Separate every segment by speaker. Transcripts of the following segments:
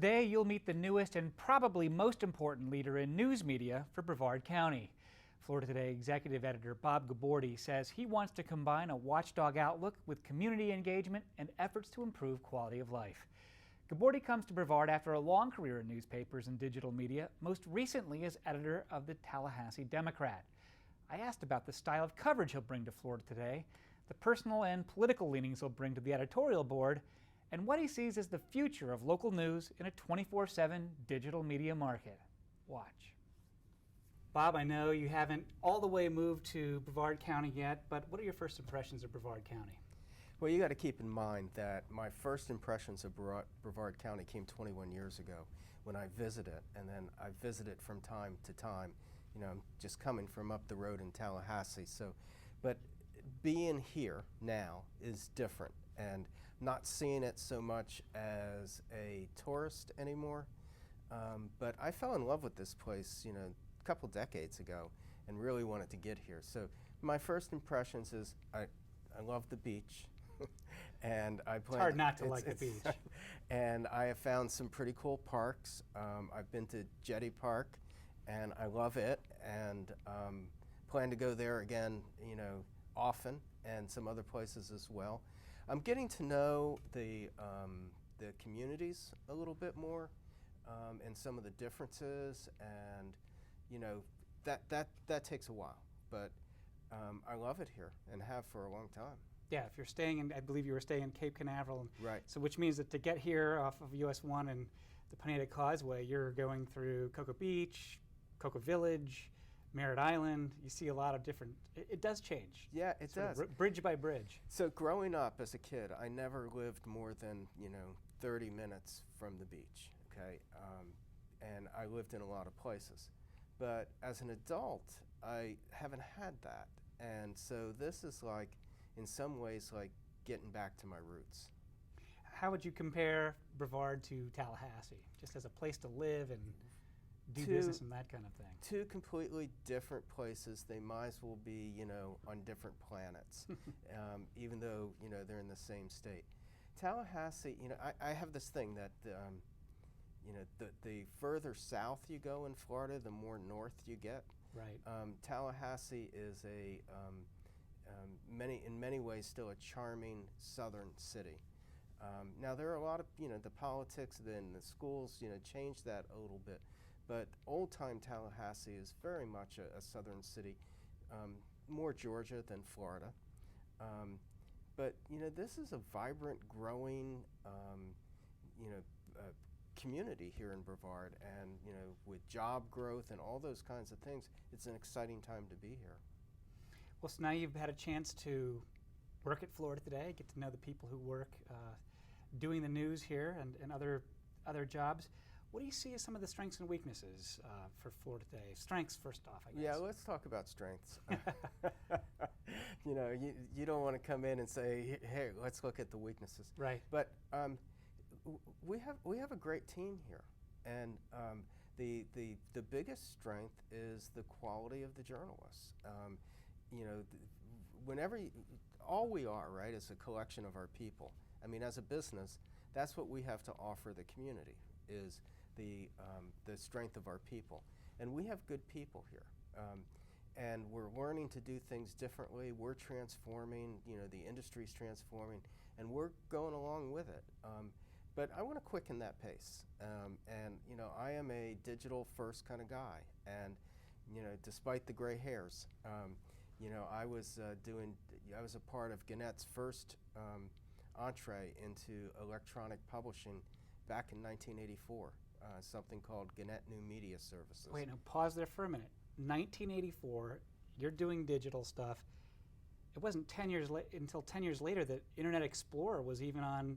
Speaker 1: Today, you'll meet the newest and probably most important leader in news media for Brevard County. Florida Today Executive Editor Bob Gabordi says he wants to combine a watchdog outlook with community engagement and efforts to improve quality of life. Gabordi comes to Brevard after a long career in newspapers and digital media, most recently as editor of the Tallahassee Democrat. I asked about the style of coverage he'll bring to Florida Today, the personal and political leanings he'll bring to the editorial board, and what he sees as the future of local news in a 24/7 digital media market. Watch. Bob, I know you haven't all the way moved to Brevard County yet, but what are your first impressions of Brevard County?
Speaker 2: Well, you got to keep in mind that my first impressions of Brevard County came 21 years ago when I visited, and then I visited from time to time. You know, I'm just coming from up the road in Tallahassee. But being here now is different, and not seeing it so much as a tourist anymore. But I fell in love with this place, you know, a couple decades ago, and really wanted to get here. So my first impressions is I love the beach. And I plan.
Speaker 1: It's hard not to like the beach.
Speaker 2: And I have found some pretty cool parks. I've been to Jetty Park, and I love it, and plan to go there again, you know, often, and some other places as well. I'm getting to know the communities a little bit more, and some of the differences, and you know, that takes a while, but I love it here and have for a long time.
Speaker 1: Yeah, if you're staying in, I believe you were staying in Cape Canaveral.
Speaker 2: Right.
Speaker 1: So which means that to get here off of US 1 and the Pineda Causeway, you're going through Cocoa Beach, Cocoa Village, Merritt Island. You see a lot of different, it does change.
Speaker 2: Yeah, it does.
Speaker 1: Bridge by bridge.
Speaker 2: So growing up as a kid, I never lived more than, you know, 30 minutes from the beach, okay? And I lived in a lot of places. But as an adult, I haven't had that. And so this is like, in some ways, like getting back to my roots.
Speaker 1: How would you compare Brevard to Tallahassee, just as a place to live and do business and that kind of thing?
Speaker 2: Two completely different places. They might as well be, you know, on different planets, even though, you know, they're in the same state. Tallahassee, you know, I have this thing that, you know, the further south you go in Florida, the more north you get.
Speaker 1: Right.
Speaker 2: Tallahassee is a in many ways still a charming southern city. Now there are a lot of, you know, the politics and the schools, you know, changed that a little bit, but old-time Tallahassee is very much a southern city, more Georgia than Florida. But you know, this is a vibrant, growing, you know, community here in Brevard, and you know, with job growth and all those kinds of things, it's an exciting time to be here.
Speaker 1: Well, so now you've had a chance to work at Florida Today, get to know the people who work doing the news here and other jobs. What do you see as some of the strengths and weaknesses for Florida Today? Strengths first off, I guess.
Speaker 2: Yeah, let's talk about strengths. You know, you don't want to come in and say, hey, let's look at the weaknesses.
Speaker 1: Right.
Speaker 2: But we have a great team here, and the biggest strength is the quality of the journalists. You know, all we are, right, is a collection of our people. I mean, as a business, that's what we have to offer the community, is the strength of our people. And we have good people here. And we're learning to do things differently. We're transforming, you know, the industry's transforming, and we're going along with it. But I want to quicken that pace. And, you know, I am a digital first kind of guy. And, you know, despite the gray hairs, you know, I was a part of Gannett's first entree into electronic publishing back in 1984, something called Gannett New Media Services.
Speaker 1: Wait, now pause there for a minute. 1984, you're doing digital stuff. It wasn't until 10 years later that Internet Explorer was even on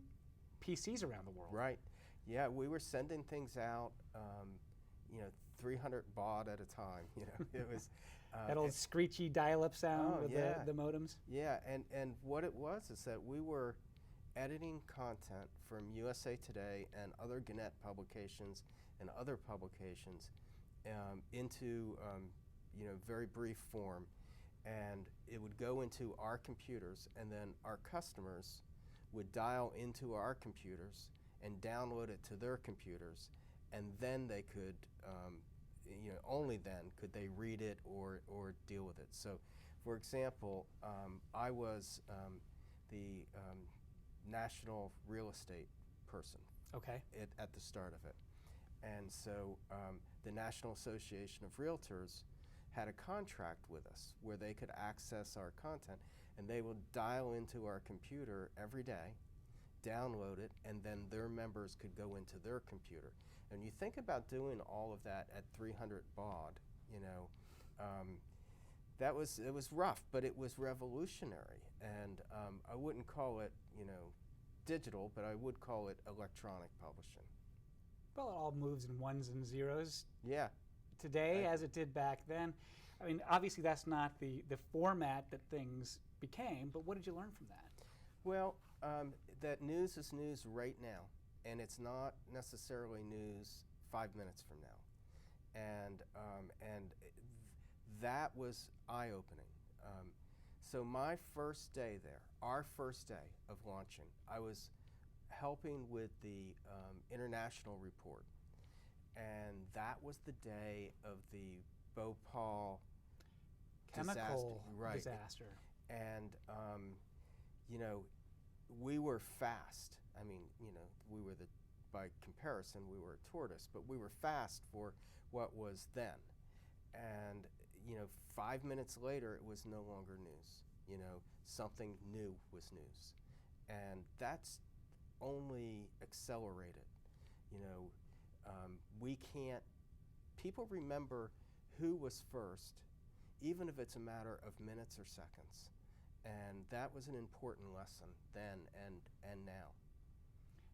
Speaker 1: PCs around the world.
Speaker 2: Right. Yeah, we were sending things out, you know, 300 baud at a time. You know, it was
Speaker 1: that old screechy dial-up sound with
Speaker 2: yeah.
Speaker 1: the modems.
Speaker 2: Yeah, and what it was is that we were editing content from USA Today and other Gannett publications and other publications into you know, very brief form, and it would go into our computers, and then our customers would dial into our computers and download it to their computers, and then they could, only then could they read it or deal with it. So, for example, I was the national real estate person
Speaker 1: Okay.
Speaker 2: at the start of it. And so the National Association of Realtors had a contract with us where they could access our content, and they would dial into our computer every day, download it, and then their members could go into their computer. And you think about doing all of that at 300 baud, it was rough, but it was revolutionary. And I wouldn't call it, digital, but I would call it electronic publishing.
Speaker 1: Well, it all moves in ones and zeros
Speaker 2: Yeah.
Speaker 1: today as it did back then. I mean, obviously that's not the format that things became, but what did you learn from that?
Speaker 2: Well, that news is news right now, and it's not necessarily news 5 minutes from now. And that was eye-opening. So my first day there, our first day of launching, I was helping with the international report, and that was the day of the Bhopal
Speaker 1: Chemical
Speaker 2: disaster.
Speaker 1: disaster.
Speaker 2: And we were fast. I mean, we were by comparison, we were a tortoise, but we were fast for what was then. And 5 minutes later, it was no longer news. Something new was news, and that's only accelerated. We can't. People remember who was first, even if it's a matter of minutes or seconds, and that was an important lesson then and now.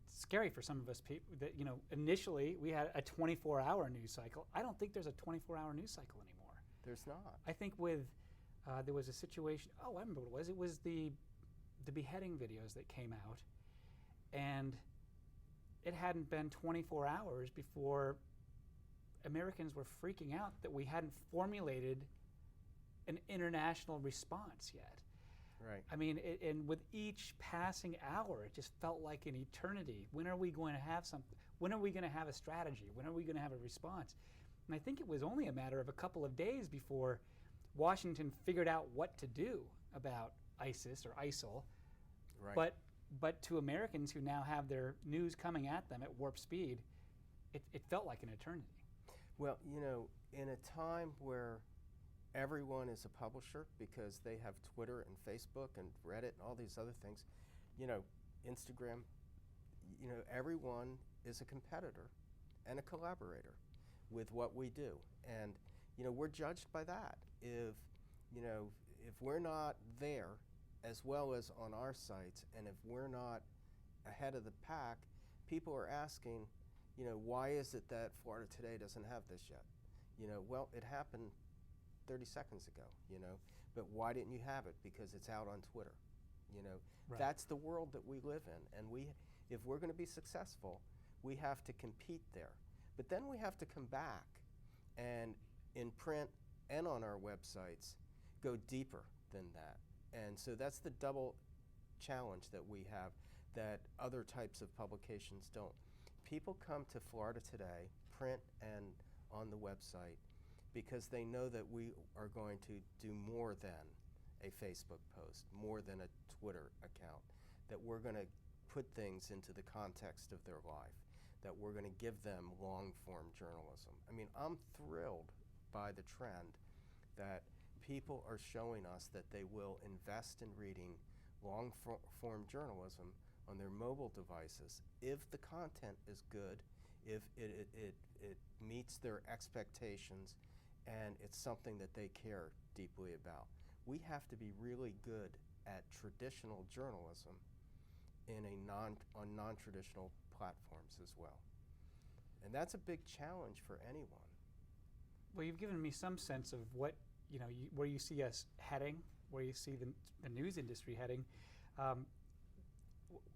Speaker 1: It's scary for some of us people that, initially we had a 24-hour news cycle. I don't think there's a 24-hour news cycle anymore.
Speaker 2: There's not.
Speaker 1: I think there was a situation, I remember what it was. It was the beheading videos that came out, and it hadn't been 24 hours before Americans were freaking out that we hadn't formulated an international response yet.
Speaker 2: Right.
Speaker 1: I mean, and with each passing hour, it just felt like an eternity. When are we going to have something? When are we going to have a strategy? When are we going to have a response? And I think it was only a matter of a couple of days before Washington figured out what to do about ISIS or ISIL.
Speaker 2: Right.
Speaker 1: But to Americans who now have their news coming at them at warp speed, it felt like an eternity.
Speaker 2: Well, in a time where everyone is a publisher because they have Twitter and Facebook and Reddit and all these other things, Instagram, everyone is a competitor and a collaborator with what we do. And, we're judged by that. If we're not there as well as on our sites, and if we're not ahead of the pack, people are asking, why is it that Florida Today doesn't have this yet? Well, it happened 30 seconds ago, but why didn't you have it? Because it's out on Twitter.
Speaker 1: Right.
Speaker 2: That's the world that we live in, and if we're going to be successful, we have to compete there. But then we have to come back and in print and on our websites go deeper than that. And so that's the double challenge that we have that other types of publications don't. People come to Florida Today, print and on the website, because they know that we are going to do more than a Facebook post, more than a Twitter account, that we're going to put things into the context of their life, that we're going to give them long-form journalism. I mean, I'm thrilled by the trend that people are showing us that they will invest in reading long-form journalism on their mobile devices if the content is good, if it meets their expectations, and it's something that they care deeply about. We have to be really good at traditional journalism on non-traditional platforms as well. And that's a big challenge for anyone.
Speaker 1: Well, you've given me some sense of what, where you see us heading, where you see the news industry heading.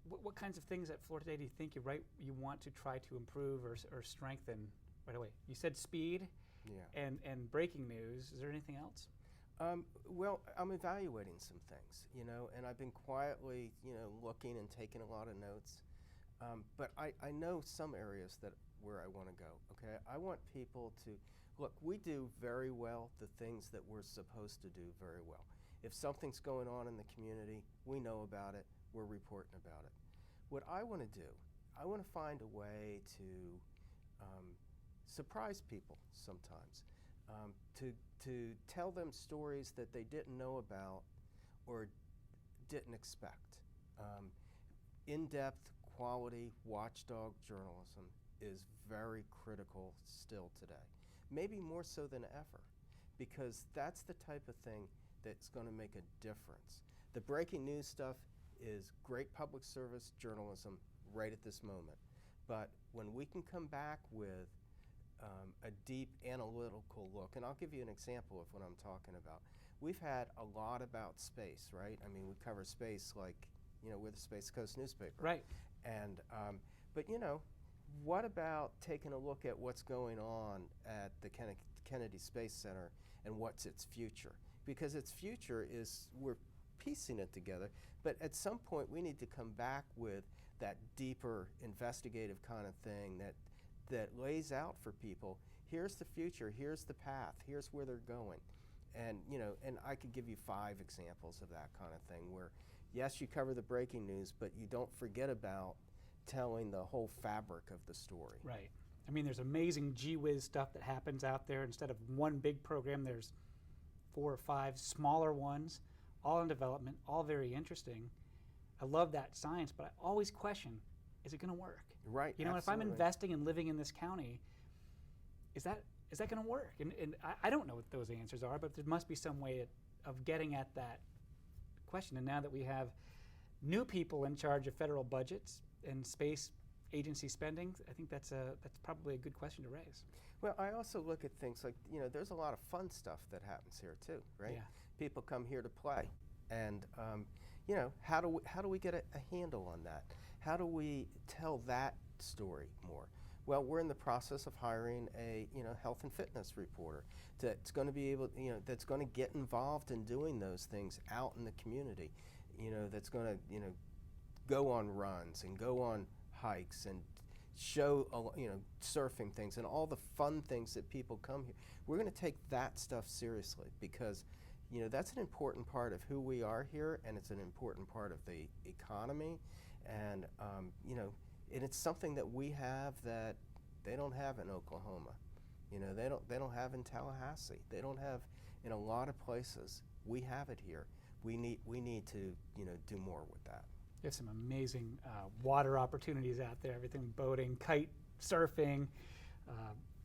Speaker 1: What kinds of things at Florida Today do you think you want to try to improve or strengthen right away? You said speed.
Speaker 2: Yeah.
Speaker 1: And breaking news. Is there anything else?
Speaker 2: Well, I'm evaluating some things, and I've been quietly, looking and taking a lot of notes. But I know some areas where I want to go. Okay, I want people to look. We do very well the things that we're supposed to do very well. If something's going on in the community, we know about it. We're reporting about it. What I want to do, I want to find a way to surprise people sometimes, to tell them stories that they didn't know about or didn't expect. In-depth, quality, watchdog journalism is very critical still today, maybe more so than ever, because that's the type of thing that's going to make a difference. The breaking news stuff is great public service journalism right at this moment, but when we can come back with a deep analytical look, and I'll give you an example of what I'm talking about. We've had a lot about space, right? I mean, we cover space like, we're the Space Coast newspaper.
Speaker 1: Right.
Speaker 2: And, but what about taking a look at what's going on at the Kennedy Space Center and what's its future? Because its future is, we're piecing it together, but at some point we need to come back with that deeper investigative kind of thing that lays out for people, here's the future, here's the path, here's where they're going. And, and I could give you 5 examples of that kind of thing where, yes, you cover the breaking news, but you don't forget about telling the whole fabric of the story.
Speaker 1: Right. I mean, there's amazing gee whiz stuff that happens out there. Instead of one big program, there's 4 or 5 smaller ones, all in development, all very interesting. I love that science, but I always question, is it going to work?
Speaker 2: Right.
Speaker 1: If I'm investing and living in this county, is that going to work? And I don't know what those answers are, but there must be some way of getting at that question. And now that we have new people in charge of federal budgets and space agency spending, I think that's probably a good question to raise.
Speaker 2: Well, I also look at things like, there's a lot of fun stuff that happens here too, right?
Speaker 1: Yeah.
Speaker 2: People come here to play, and how do we get a handle on that? How do we tell that story more? Well, we're in the process of hiring a health and fitness reporter that's going to be able, that's going to get involved in doing those things out in the community. That's going to go on runs and go on hikes and show surfing things and all the fun things that people come here. We're going to take that stuff seriously because that's an important part of who we are here, and it's an important part of the economy, and and it's something that we have that they don't have in Oklahoma. They don't have in Tallahassee. They don't have in a lot of places. We have it here. We need to do more with that.
Speaker 1: There's some amazing water opportunities out there. Everything, boating, kite surfing.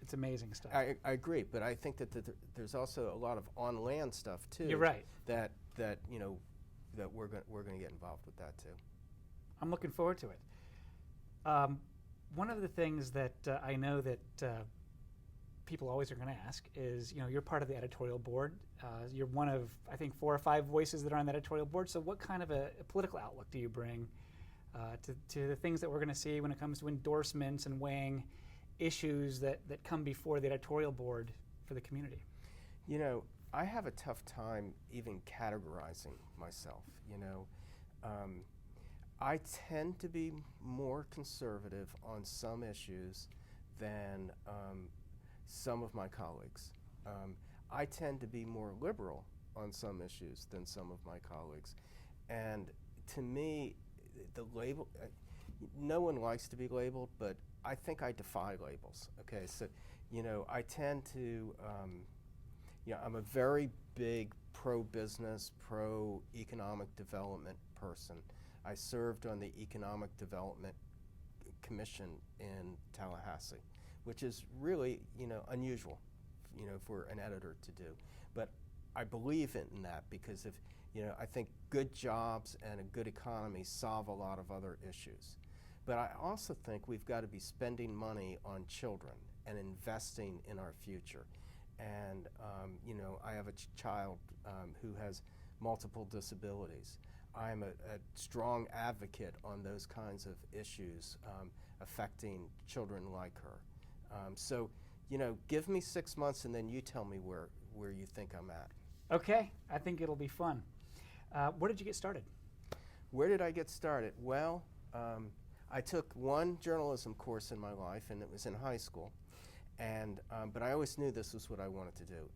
Speaker 1: It's amazing stuff.
Speaker 2: I agree, but I think that there's also a lot of on land stuff too.
Speaker 1: You're right.
Speaker 2: That we're going to get involved with that too.
Speaker 1: I'm looking forward to it. One of the things that I know that people always are going to ask is, you're part of the editorial board. You're one of, I think, 4 or 5 voices that are on the editorial board. So what kind of a political outlook do you bring to the things that we're going to see when it comes to endorsements and weighing issues that come before the editorial board for the community?
Speaker 2: I have a tough time even categorizing myself. I tend to be more conservative on some issues than some of my colleagues. I tend to be more liberal on some issues than some of my colleagues. And to me, the label, no one likes to be labeled, but I think I defy labels. Okay, so, I tend to, I'm a very big pro-business, pro-economic development person. I served on the Economic Development Commission in Tallahassee, which is really, unusual, for an editor to do. But I believe in that because I think good jobs and a good economy solve a lot of other issues. But I also think we've got to be spending money on children and investing in our future. And, I have a child who has multiple disabilities. I'm a strong advocate on those kinds of issues affecting children like her. So, give me 6 months and then you tell me where you think I'm at.
Speaker 1: Okay, I think it'll be fun. Where did you get started?
Speaker 2: Where did I get started? Well, I took one journalism course in my life, and it was in high school. And but I always knew this was what I wanted to do.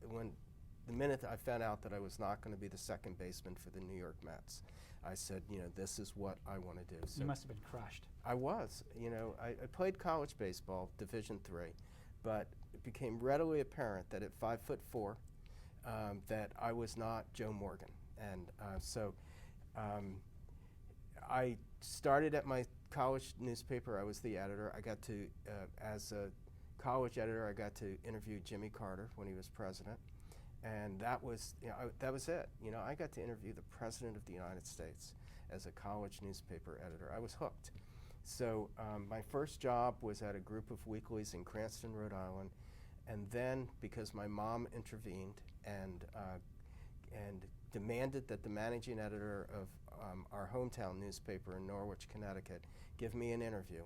Speaker 2: The minute I found out that I was not going to be the second baseman for the New York Mets, I said, this is what I want to do. So
Speaker 1: you must have been crushed.
Speaker 2: I was. I played college baseball, Division III, but it became readily apparent that at 5'4", that I was not Joe Morgan. And so I started at my college newspaper. I was the editor. I got to, as a college editor, I got to interview Jimmy Carter when he was president. And that was, that was it. I got to interview the President of the United States as a college newspaper editor. I was hooked. So my first job was at a group of weeklies in Cranston, Rhode Island. And then, because my mom intervened and demanded that the managing editor of our hometown newspaper in Norwich, Connecticut, give me an interview,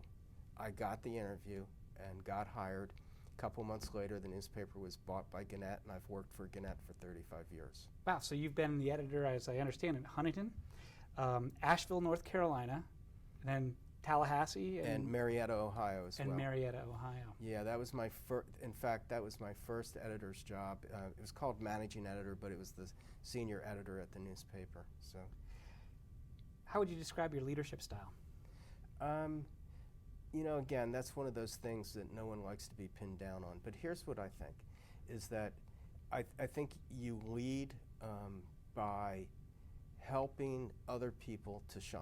Speaker 2: I got the interview and got hired. A couple months later, the newspaper was bought by Gannett, and I've worked for Gannett for 35 years.
Speaker 1: Wow, so you've been the editor, as I understand, in Huntington, Asheville, North Carolina, and then Tallahassee.
Speaker 2: And Marietta, Ohio as well.
Speaker 1: And Marietta, Ohio.
Speaker 2: Yeah, that was my first, in fact, that was my first editor's job. It was called managing editor, but it was the senior editor at the newspaper. So,
Speaker 1: how would you describe your leadership style?
Speaker 2: Again, that's one of those things that no one likes to be pinned down on. But here's what I think, is that I think you lead by helping other people to shine.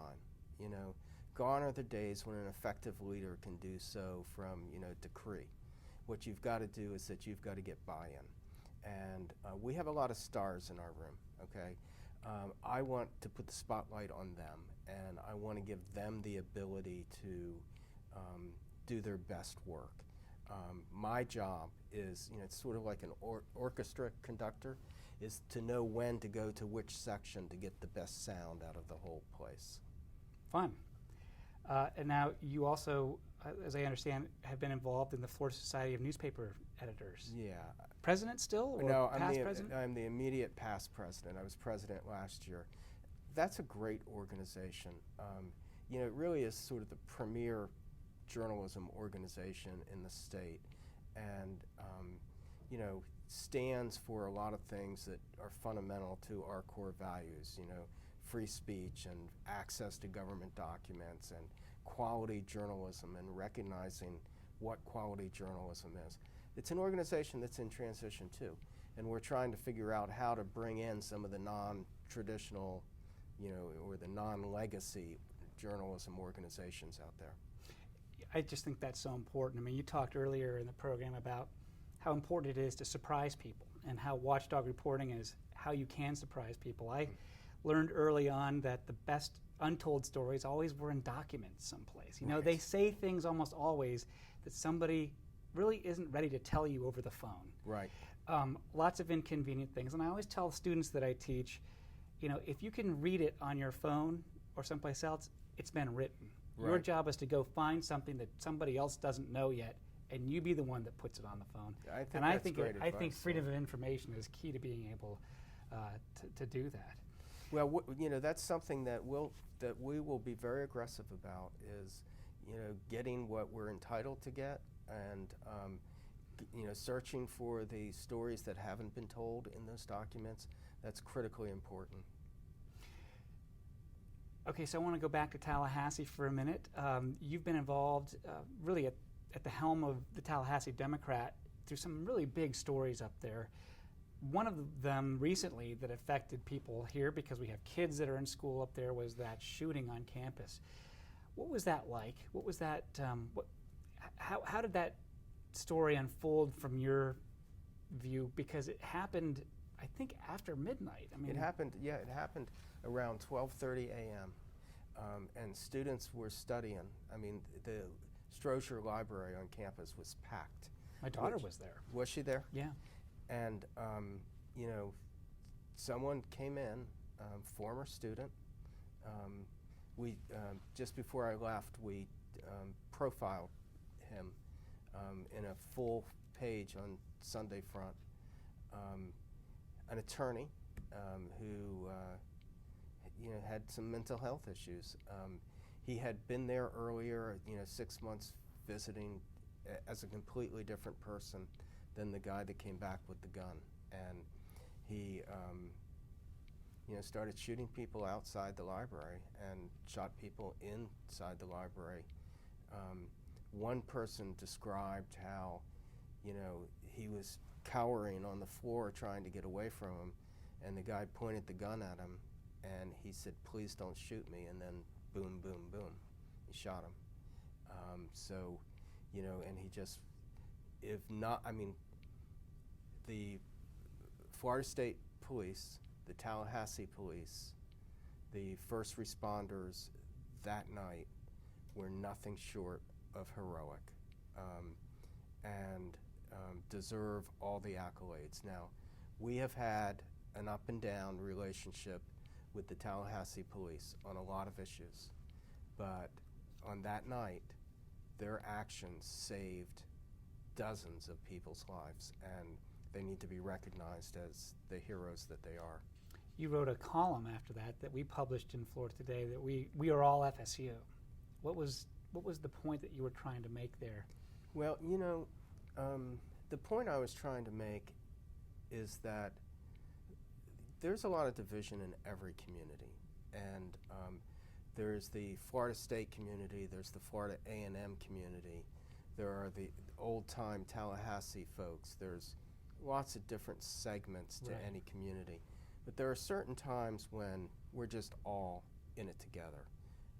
Speaker 2: Gone are the days when an effective leader can do so from, decree. What you've got to do is that you've got to get buy-in. And we have a lot of stars in our room, okay? I want to put the spotlight on them, and I want to give them the ability to do their best work. My job is, it's sort of like an orchestra conductor, is to know when to go to which section to get the best sound out of the whole place.
Speaker 1: Fun. And now you also, as I understand, have been involved in the Florida Society of Newspaper Editors.
Speaker 2: Yeah.
Speaker 1: President still, or
Speaker 2: no,
Speaker 1: past president?
Speaker 2: I'm the immediate past president. I was president last year. That's a great organization. It really is sort of the premier journalism organization in the state, and stands for a lot of things that are fundamental to our core values. Free speech and access to government documents and quality journalism and recognizing what quality journalism is. It's an organization that's in transition too, and we're trying to figure out how to bring in some of the non-traditional, or the non-legacy journalism organizations out there.
Speaker 1: I just think that's so important. I mean, you talked earlier in the program about how important it is to surprise people and how watchdog reporting is how you can surprise people. I learned early on that the best untold stories always were in documents someplace.
Speaker 2: Right.
Speaker 1: They say things almost always that somebody really isn't ready to tell you over the phone.
Speaker 2: Right.
Speaker 1: Lots of inconvenient things. And I always tell students that I teach, if you can read it on your phone or someplace else, it's been written.
Speaker 2: Right.
Speaker 1: Your job is to go find something that somebody else doesn't know yet, and you be the one that puts it on the phone. I think freedom of information is key to being able to do that.
Speaker 2: Well, that's something that we will be very aggressive about, is, getting what we're entitled to get, and searching for the stories that haven't been told in those documents. That's critically important.
Speaker 1: Okay, so I want to go back to Tallahassee for a minute. You've been involved really at the helm of the Tallahassee Democrat through some really big stories up there. One of them recently that affected people here, because we have kids that are in school up there, was that shooting on campus. What was that like? What was that? How did that story unfold from your view? Because it happened, I think, after midnight. I mean,
Speaker 2: it happened around 12:30 a.m. And students were studying. I mean, the Strozier Library on campus was packed.
Speaker 1: My daughter was there.
Speaker 2: Was she there?
Speaker 1: Yeah.
Speaker 2: And someone came in, former student. We just before I left, we profiled him in a full page on Sunday Front. An attorney who had some mental health issues. He had been there earlier, 6 months visiting as a completely different person than the guy that came back with the gun. And he started shooting people outside the library and shot people inside the library. One person described how, he was cowering on the floor trying to get away from him, and the guy pointed the gun at him, and he said, "Please don't shoot me," and then boom, boom, boom, he shot him. And he just, if not, the Florida State Police, the Tallahassee Police, the first responders that night were nothing short of heroic, and deserve all the accolades. Now, we have had an up and down relationship with the Tallahassee Police on a lot of issues, but on that night, their actions saved dozens of people's lives, and they need to be recognized as the heroes that they are.
Speaker 1: You wrote a column after that we published in Florida Today that we are all FSU. What was the point that you were trying to make there?
Speaker 2: Well, the point I was trying to make is that there's a lot of division in every community, and there's the Florida State community, there's the Florida A&M community, there are the old-time Tallahassee folks, there's lots of different segments to any community. But there are certain times when we're just all in it together,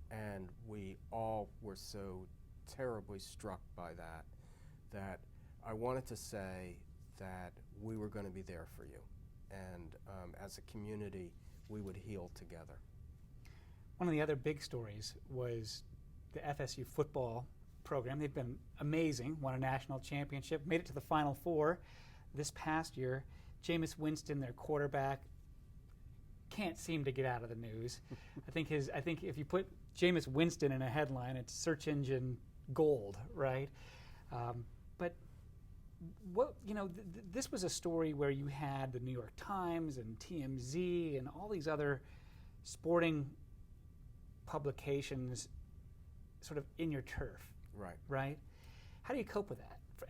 Speaker 2: and we all were so terribly struck by that I wanted to say that we were going to be there for you, and as a community, we would heal together.
Speaker 1: One of the other big stories was the FSU football program. They've been amazing, won a national championship, made it to the Final Four this past year. Jameis Winston, their quarterback, can't seem to get out of the news. I think if you put Jameis Winston in a headline, it's search engine gold, right? But this was a story where you had the New York Times and TMZ and all these other sporting publications sort of in your turf, right? How do you cope with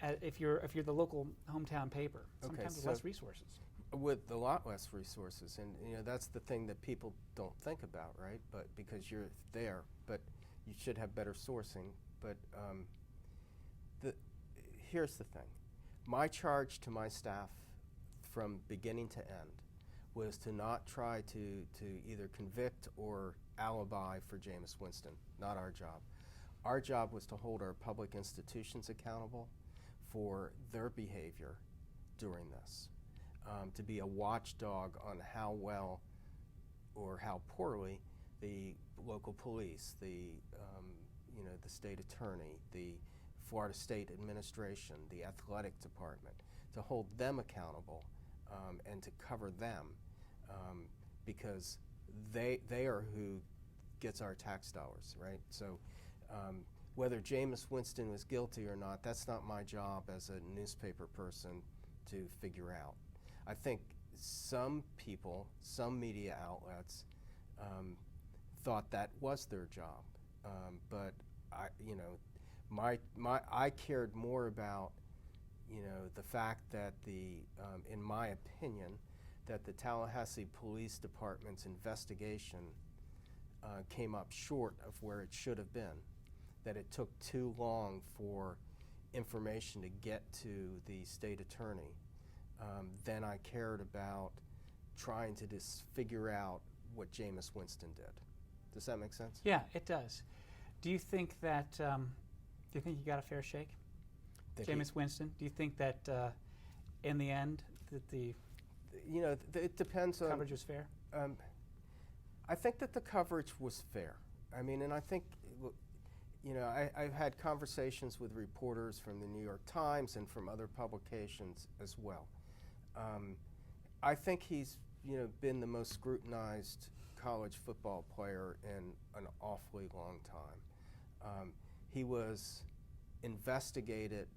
Speaker 1: that if you're the local hometown paper? Sometimes with less resources.
Speaker 2: With a lot less resources, and that's the thing that people don't think about, right? But because you're there, but you should have better sourcing. But here's the thing: my charge to my staff from beginning to end was to not try to either convict or alibi for Jameis Winston. Not our job. Our job was to hold our public institutions accountable for their behavior during this. To be a watchdog on how well or how poorly the local police, the state attorney, the Florida State administration, the athletic department, to hold them accountable and to cover them because they are who gets our tax dollars, right? So whether Jameis Winston was guilty or not, that's not my job as a newspaper person to figure out. I think some people, some media outlets, thought that was their job, but I cared more about, the fact that in my opinion, that the Tallahassee Police Department's investigation came up short of where it should have been, that it took too long for information to get to the state attorney. Then I cared about trying to just figure out what Jameis Winston did. Does that make sense?
Speaker 1: Yeah, it does. Do you think that, you got a fair shake? Jameis Winston? Do you think that in the end that
Speaker 2: it depends on
Speaker 1: coverage was fair?
Speaker 2: I think that the coverage was fair. And I think, I've had conversations with reporters from the New York Times and from other publications as well. I think he's, been the most scrutinized college football player in an awfully long time. He was investigated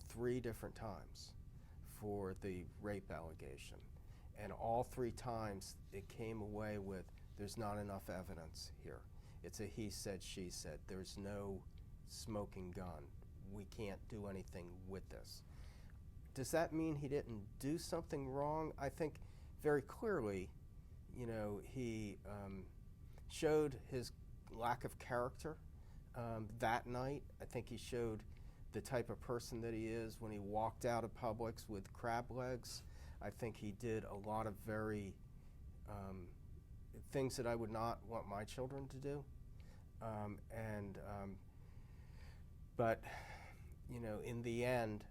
Speaker 2: 3 different times for the rape allegation, and all 3 times it came away with there's not enough evidence here. It's a he said, she said. There's no smoking gun. We can't do anything with this. Does that mean he didn't do something wrong? I think very clearly, you know, he showed his lack of character that night. I think he showed the type of person that he is when he walked out of Publix with crab legs. I think he did a lot of very things that I would not want my children to do. But you know, in the end,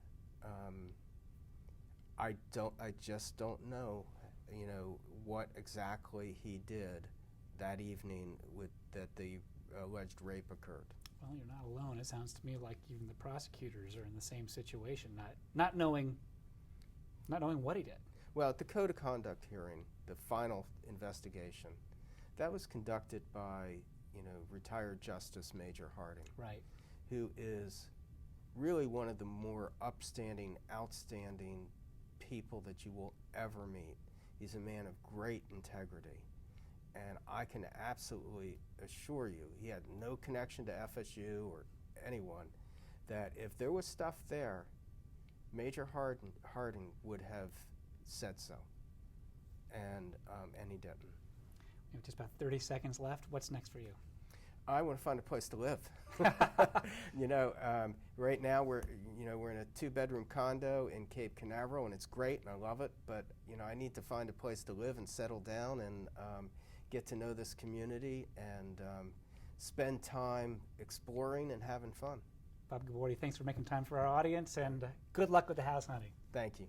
Speaker 2: I just don't know, you know, what exactly he did that evening that the alleged rape occurred.
Speaker 1: Well, you're not alone. It sounds to me like even the prosecutors are in the same situation, not knowing what he did.
Speaker 2: Well, at the Code of Conduct hearing, the final investigation, that was conducted by, you know, retired Justice Major Harding,
Speaker 1: right,
Speaker 2: who is really one of the more upstanding, outstanding people that you will ever meet. He's a man of great integrity, and I can absolutely assure you, he had no connection to FSU or anyone, that if there was stuff there, Major Harding would have said so, and he didn't.
Speaker 1: We have just about 30 seconds left. What's next for you?
Speaker 2: I want to find a place to live. You know, right now we're in a 2-bedroom condo in Cape Canaveral, and it's great, and I love it. But you know, I need to find a place to live and settle down and get to know this community and spend time exploring and having fun.
Speaker 1: Bob Gabordi, thanks for making time for our audience, and good luck with the house hunting.
Speaker 2: Thank you.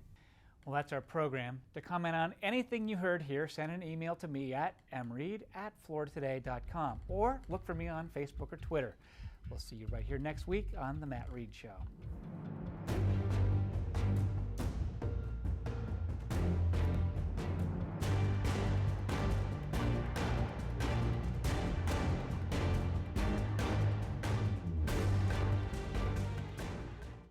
Speaker 1: Well, that's our program. To comment on anything you heard here, send an email to me at mreed@floridatoday.com or look for me on Facebook or Twitter. We'll see you right here next week on The Matt Reed Show.